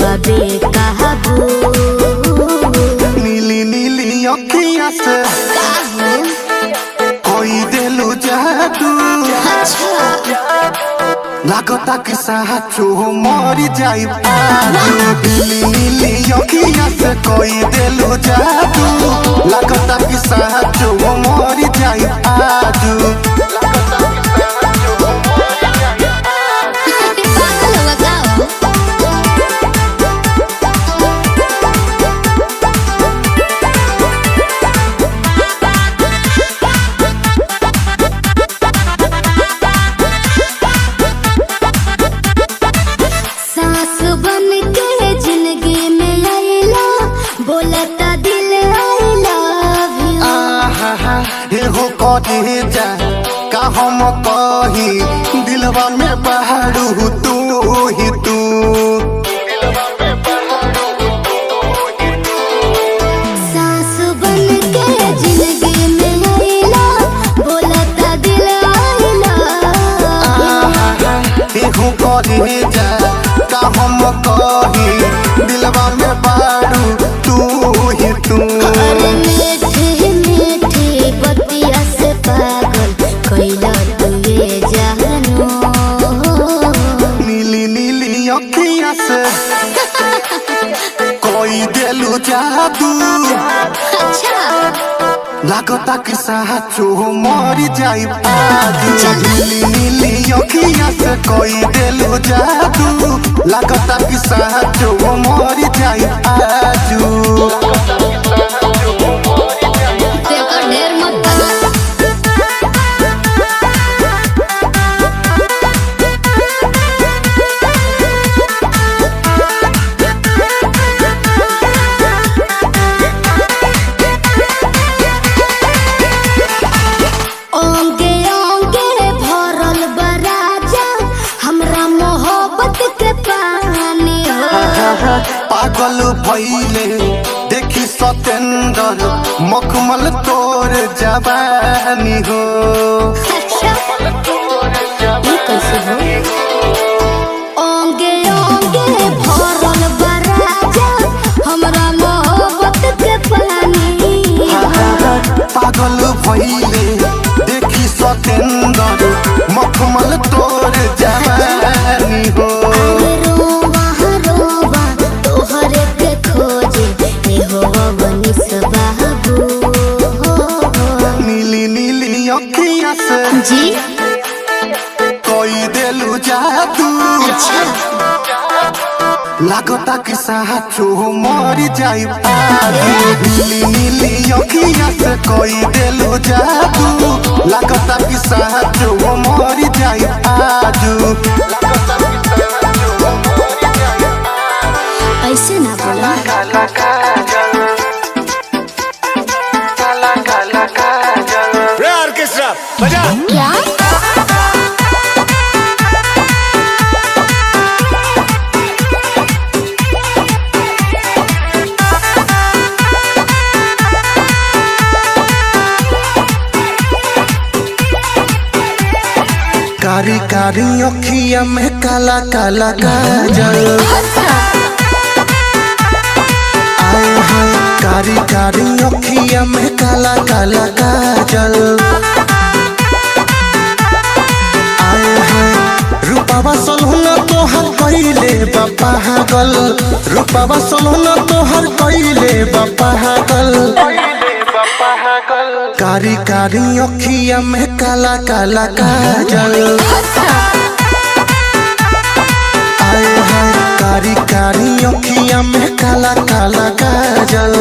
बबे कहबू नीली नीली अखियाँ से कोई दिलू जादू लागता कि साचो मरी जाई नीली नीली अखियाँ से कोई दिलू जादू लागता कि साचो मरी जाई आजू कहे जा का हम कही दिलवा में बहारू तू ही तू सास बन के जिंदगी में आइला बोलता दिल आइला एहो कहे जा का हम कही दिलवा में बहारू तू ही तू नीली नीली अखियाँ से कोई दिलू जादू लागता कि साचो मरी जाई नीली नीली अखियाँ से कोई दिलू जादू लागता कि साचो मरी जाई आजू पागल भइले देखी सतेंद्र मखमल तोर जवानी हो ओंगे ओंगे भरल बराजा हमरा मोहब्बत के पानी पागल भइले देखी सतेंद्र मखमल तोर जवानी हो नीली नीली अखियाँ से जी कोई दिलू जादू लागता कि साचो मरी जाई नीली नीली अखियाँ से कोई दिलू जादू लागता कि साचो मरी जाई आजू ऐसे ना बोला बजा क्या कारी कारी अखियाँ में काला काला काजल आए हाय कारी कारी अखियाँ में काला काला काजल आए हाय रूपावा सलहुना तोहर कइले बा पागल रूपावा सलहुना तोहर कइले बा पागल कारी कारी अखियाँ में काला काला काजल आए हाय कारी कारी अखियाँ में काला काला काजल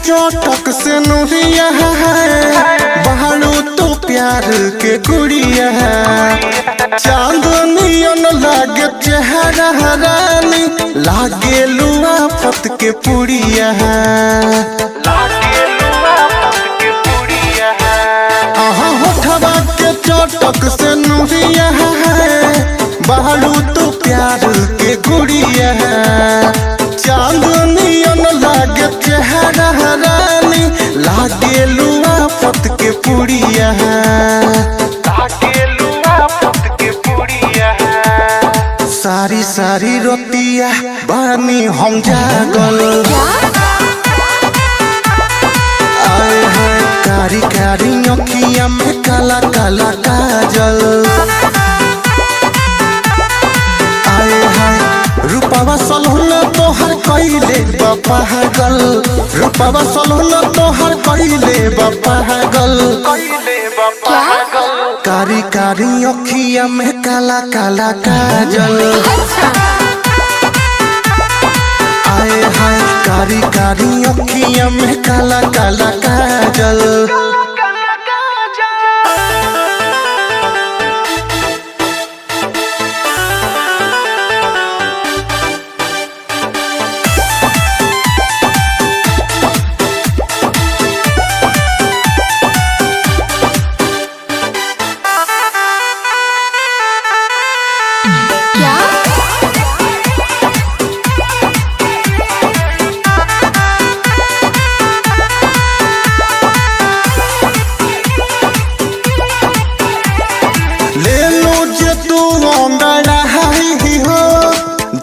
चोटक से नुरिया है बहारू तो प्यार के गुड़िया है चांदनियन लागे चेहरा रानी लागे लुआ आफत के पुड़िया होठवा के चटक से नुरिया बहरू तो प्यार के गुड़िया चांदनियन लागे चेहरा रानी लागे आफत के पुड़िया सारी सारी रोतिया बानी हम जागल आए हैं कारी कारी अखिया में काला काला काजल आए हैं रूपावा सलहुना तोहर कइले पागल रूपावा सलहुना तोहर कइले पागल कारी कारी अखिया में काला काला काजल आए हाय कारी कारी अखिया में काला काला काजल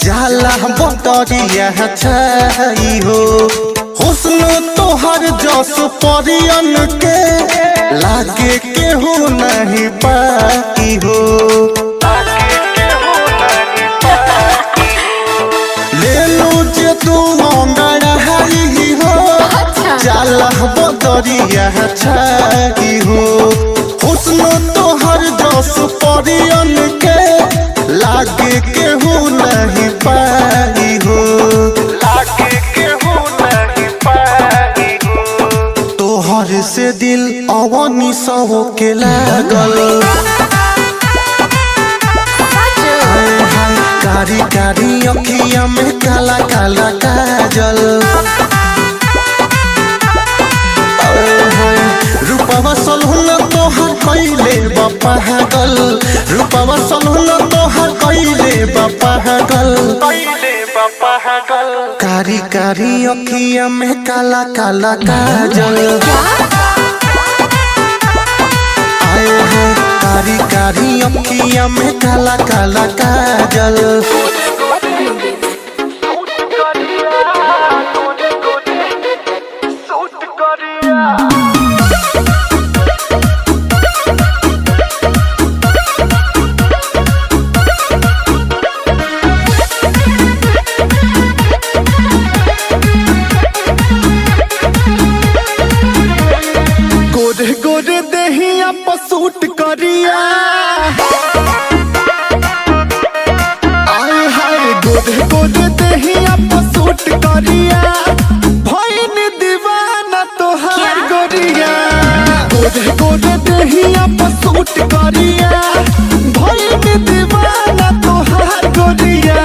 जाला बटरिया छाई हो हुस्न तोहर जस परियन के लागे केहू नहीं पाई हो ले लो जे तू अंगड़ाई हो जाला बटरिया छाई हो हुस्न तोहर जस परियन के लागे केहू नहीं पाई हो तोहर से दिल अवनी सहो के लागल कारी कारी अखिया में काला काला काजल रूपवा सलहुना तोहर कइले पागल रूपवा सलहुना तोहर कइले पागल कारी कारी अखिया में काला काला काजल आए हैं कारी कारी अखिया में काला काला काजल गोरे देहिया पसूट करिया आए हाय गोरे गोरे देहिया पसूट करिया भइल दीवाना तोहार गोरिया गोरे गोरे देहिया पसूट करिया भइल दीवाना तोहार गोरिया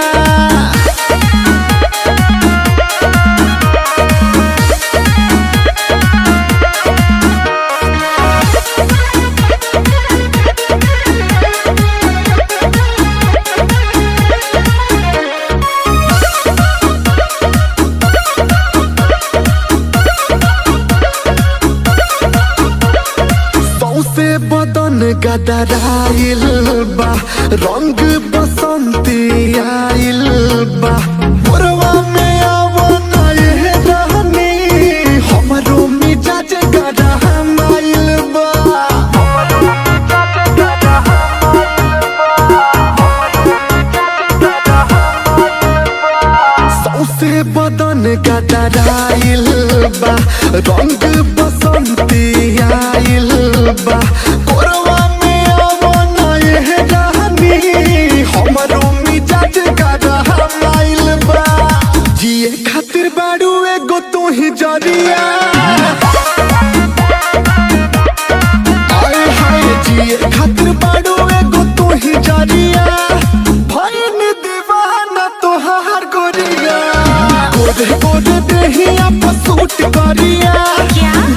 बदन गदराइल बा रंग बसंती आइल बा मोरवा में आवना ये रहनी हमरो मिजाज गरमाइल बा सौसे बदन गदराइल बा रंग बसंती आइल बा कोरवा में आवना ये रहनी हमरो मिजाज गरमाइल बा जिए खातिर बाड़ू एगो तू ही जरिया आए हाय जिए खातिर बाड़ू एगो तू ही जरिया भइल दीवाना तोहार गोरिया गोरे गोरे देहिया पर सूट करिया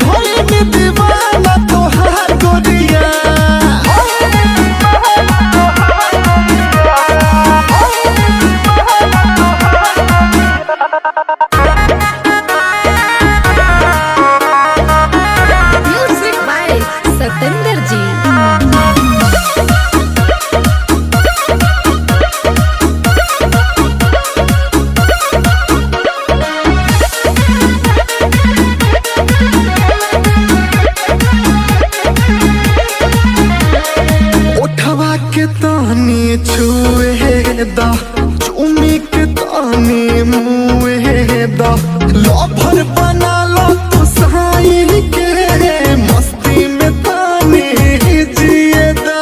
भोले में दीवाना तोहार गोरिया म्यूजिक बाय सतेंद्र जी। उठवा के तानी छुए दा चुमी के तानी मुए दा लभर बना लो तू साई के मस्ती में तानी जिए दा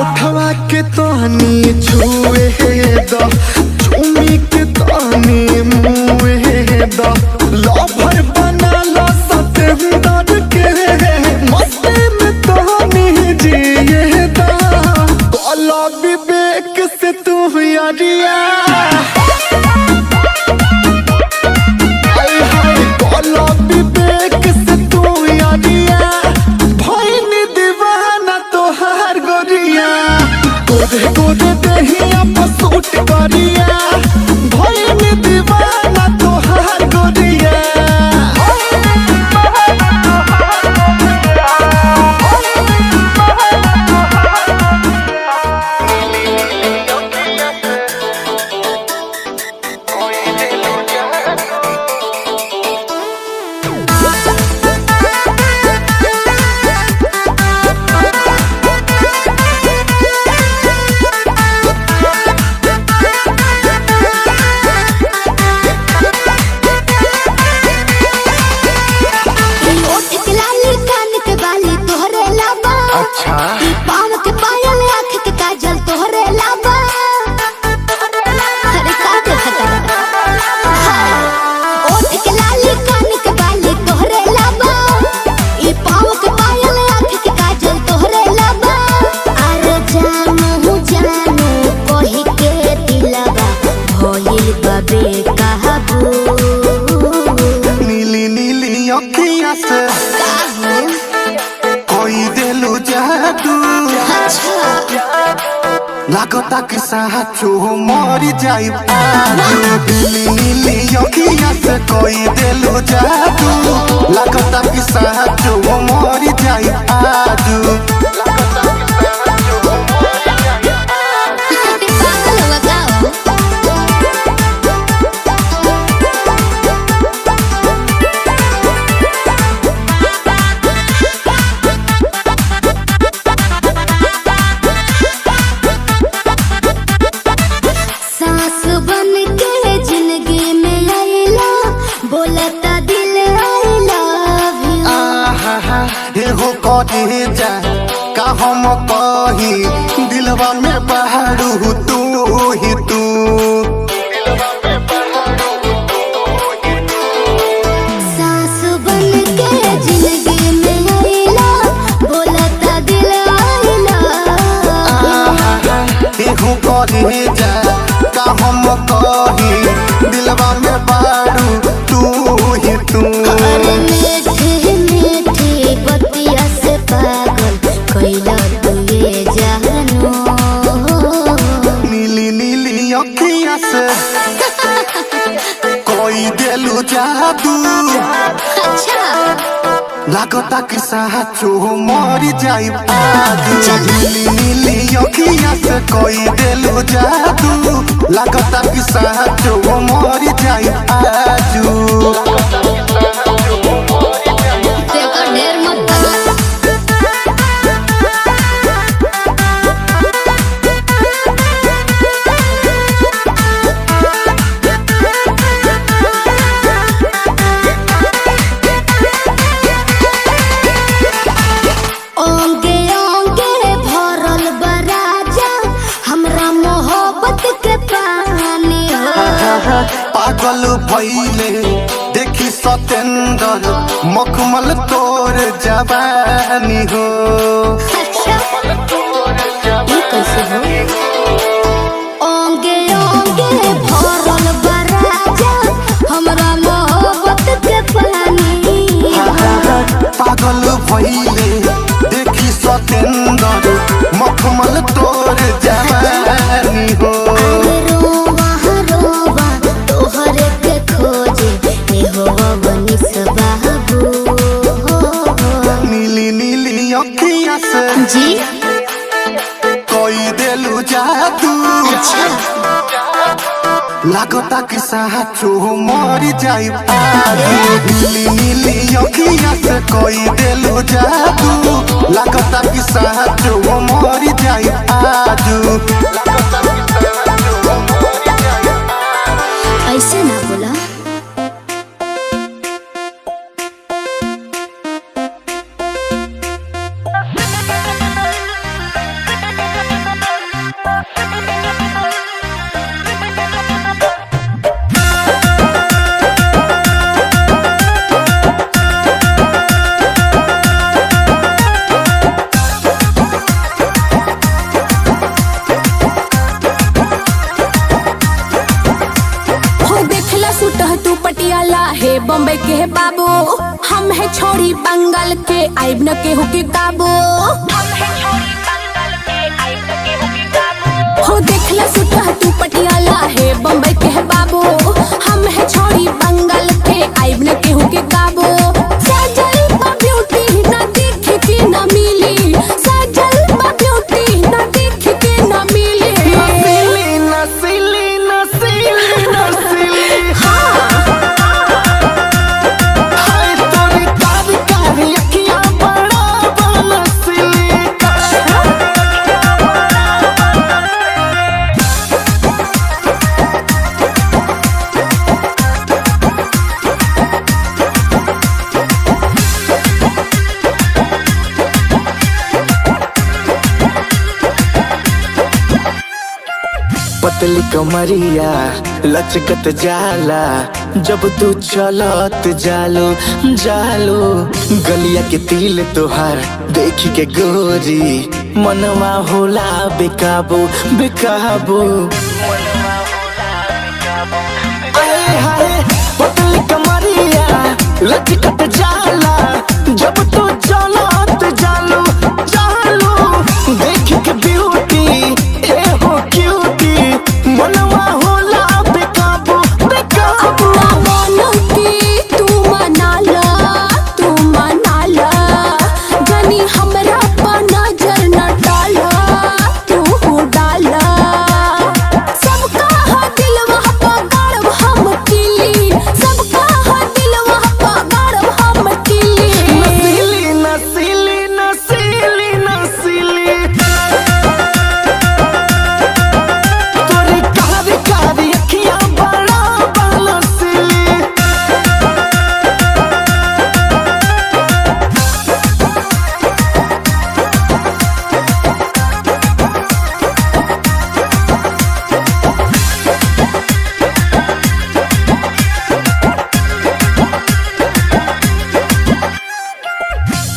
उठवा के तानी छुए दा चुमी के तानी मुए दा लभर बना लो सतेंदर के मस्ती में तानी जिए दा काला विवेक से तू यारिया काला विवेक से तू यारिया भइनी दीवाना तोहार गोरिया गोरे गोरे देहिया पर सूट करिया भइनी दीवाना तोहार गोरिया अच्छा पाँव के पायल आँख के काजल तोहरे लाबा। अरे का देखता ओठ के लाली कान के बाली तोहरे लाबा। ई पाँव के पायल आँख के काजल तोहरे लाबा। अरे जानू जानू कही के दिलवा भइल बबे कहबू। नीली नीली अखिया से कोई दिलु जादू लागता कि साचो मरी जाई आजू नीली नीली अखिया से कोई दिलु जादू लागता कि साचो मरी जाई आजू सास बन के जिंदगी में आइला बोलता दिल आई लव यू। आहा एहो कहे जा का हम कही दिलवा में बहारू तू ही तू सास बन के जिंदगी में आइला बोलता दिल आई लव यू। एहो कहे जा का हम कही दिलवा में बहारू तू ही तू अरे मीठे मीठे बतिया से पागल कैला तू ये जानू। नीली नीली अखिया से कोई दिलु जादू अच्छा लागता कि साचो मरी जाई आजू नीली नीली अखिया से कोई दिलु जादू लागता कि साचो मरी जाई आजू देखो ढेर मत ओंगे ओंगे भरल बराजा हमरा मोहब्बत के पानी हो। पागल भइले देखी सतेंदर मखमल तोर जवानी हो अच्छा कैसे हो ओंगे ओंगे भरल बराजा हमरा मोहब्बत के पानी पागल भइले देखी सतेंदर मखमल तोर जवानी हो रोवा रोवा तोहरे के खोजे ए हो बनिस बाबू नीली नीली अखियां से जी कोई देलू जादू अच्छा लागता कि साचो मर जाई आजू नीली नीली अखियां से कोई देलू जादू लागता कि साचो मर जाई आजू ऐसे ना बोला तू पटियाला है बम्बई के है बाबू हम है छोड़ी बंगाल के आइब न के हो के काबू हो देखला सुटा तू पटियाला है बम्बई के है बाबू हम है छोड़ी बंगाल के आइब न के हो के काबू सजल बा ब्यूटी ना देख के ना मिली सजल बा ब्यूटी ना देख के ना मिली नसीली नसीली नसीली नसीली पतली कमरिया लचकत जाला जब तू चलत जालो जालो गलिया के तिल तोहार देखी के गोरी मनवा होला बेकाबू बेकाबू आए हाय पतली कमरिया लचकत जाला जब तू चलत जालो जालो देखी के ब्यूटी ए हो क्यूटी मनवा होला बेकाबू बेकाबू तू मनाला जानी हमरा पर नजर न डाला तू डाला सबका दिलवा पर गाड़ब हम किली सबका दिलवा पर गाड़ब हम किली नसीली नसीली नसीली नसीली तोरी कारी कारी अखियां बड़ा नसीली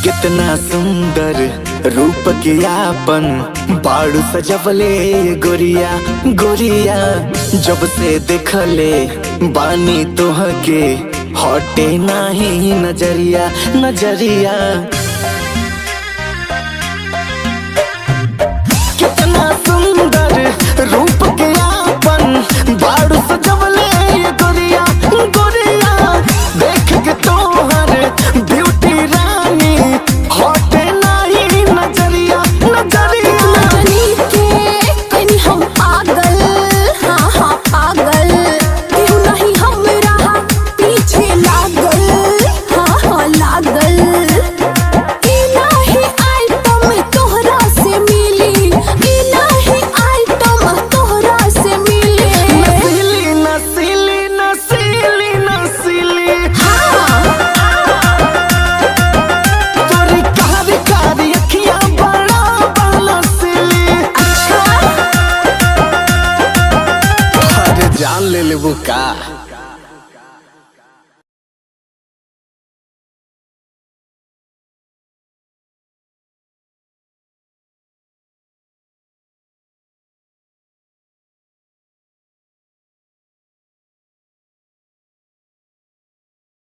कितना सुंदर रूप के आपन बाड़ू सजवले गोरिया गोरिया जब से देखले बानी तोह के हटे नाही नजरिया नजरिया